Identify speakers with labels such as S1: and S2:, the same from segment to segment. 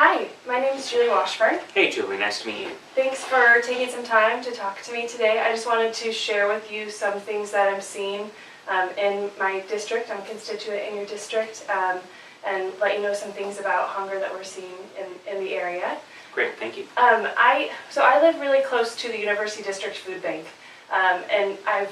S1: Hi, my name is Julie Washburn.
S2: Hey Julie, nice to meet you.
S1: Thanks for taking some time to talk to me today. I just wanted to share with you some things that I'm seeing in my district. I'm a constituent in your district, and let you know some things about hunger that we're seeing in the area.
S2: Great, thank you.
S1: So I live really close to the University District Food Bank, and I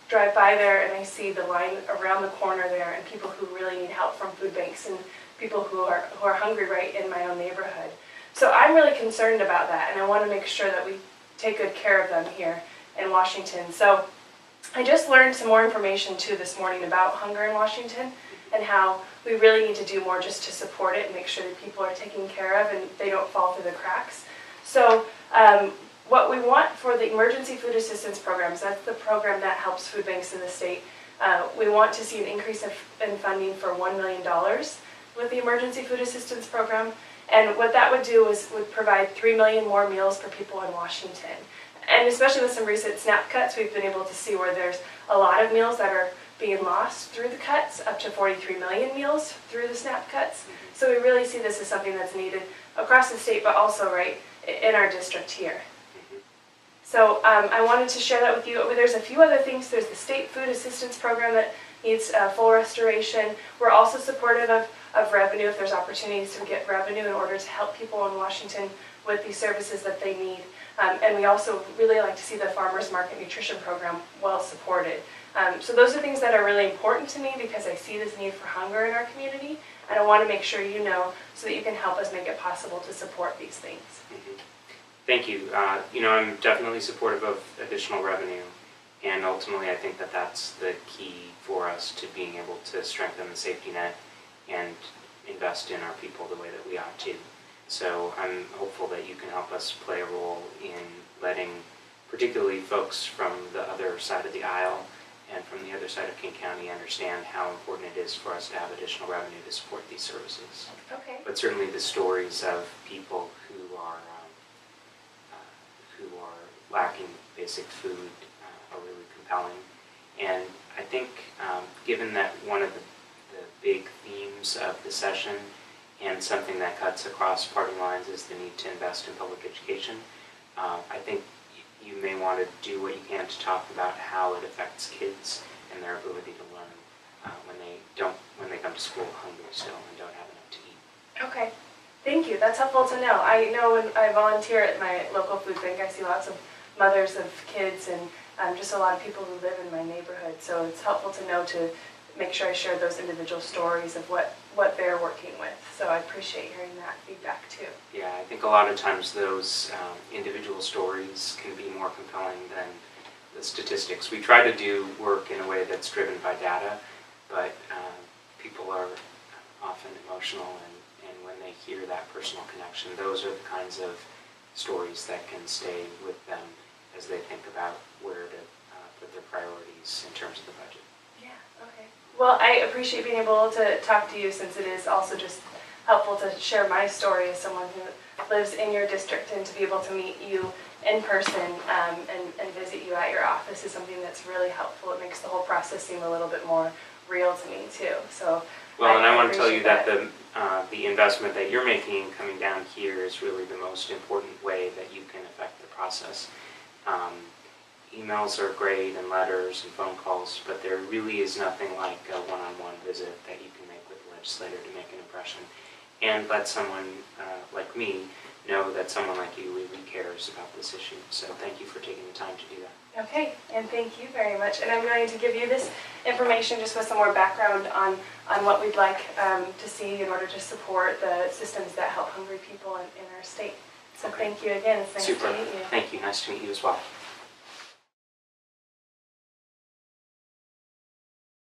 S1: drive by there and I see the line around the corner there and people who really need help from food banks and people who are hungry right in my own neighborhood. So I'm really concerned about that, and I want to make sure that we take good care of them here in Washington. So I just learned some more information too this morning about hunger in Washington and how we really need to do more just to support it and make sure that people are taken care of and they don't fall through the cracks. So what we want for the emergency food assistance programs, that's the program that helps food banks in the state, we want to see an increase in funding for $1 million with the emergency food assistance program. And what that would do is would provide 3 million more meals for people in Washington. And especially with some recent SNAP cuts, we've been able to see where there's a lot of meals that are being lost through the cuts, up to 43 million meals through the SNAP cuts. So we really see this as something that's needed across the state, but also right in our district here. So I wanted to share that with you. There's a few other things. There's the state food assistance program that needs full restoration. We're also supportive of revenue if there's opportunities to get revenue in order to help people in Washington with these services that they need. And we also really like to see the farmers market nutrition program well supported. So those are things that are really important to me because I see this need for hunger in our community, and I want to make sure you know so that you can help us make it possible to support these things.
S2: Thank you. I'm definitely supportive of additional revenue, and ultimately I think that that's the key for us to being able to strengthen the safety net and invest in our people the way that we ought to. So I'm hopeful that you can help us play a role in letting particularly folks from the other side of the aisle and from the other side of King County understand how important it is for us to have additional revenue to support these services.
S1: Okay.
S2: But certainly the stories of people who are lacking basic food are really compelling. And I think given that one of the big themes of the session and something that cuts across party lines is the need to invest in public education, I think you may want to do what you can to talk about how it affects kids and their ability to learn when they come to school hungry still and don't have enough to eat.
S1: Okay. Thank you. That's helpful to know. I know when I volunteer at my local food bank, I see lots of mothers of kids and just a lot of people who live in my neighborhood. So it's helpful to know to make sure I share those individual stories of what they're working with. So I appreciate hearing that feedback too.
S2: Yeah, I think a lot of times those individual stories can be more compelling than the statistics. We try to do work in a way that's driven by data, but people are often emotional, and when they hear that personal connection, those are the kinds of stories that can stay with them as they think about where to put their priorities in terms of the budget.
S1: Yeah, okay. Well, I appreciate being able to talk to you since it is also just helpful to share my story as someone who lives in your district, and to be able to meet you in person and visit you at your office is something that's really helpful. It makes the whole process seem a little bit more real to me too. So
S2: well, and I want to tell you that the investment that you're making coming down here is really the most important way that you can affect the process. Emails are great, and letters and phone calls, but there really is nothing like a one-on-one visit that you can make with the legislator to make an impression and let someone like me know that someone like you really cares about this issue. So thank you for taking the time to do that.
S1: Okay, and thank you very much. And I'm going to give you this information just with some more background on what we'd like to see in order to support the systems that help hungry people in our state. So
S2: okay.
S1: Thank you again. It's nice
S2: Super.
S1: to meet you.
S2: Thank you. Nice to meet you as well.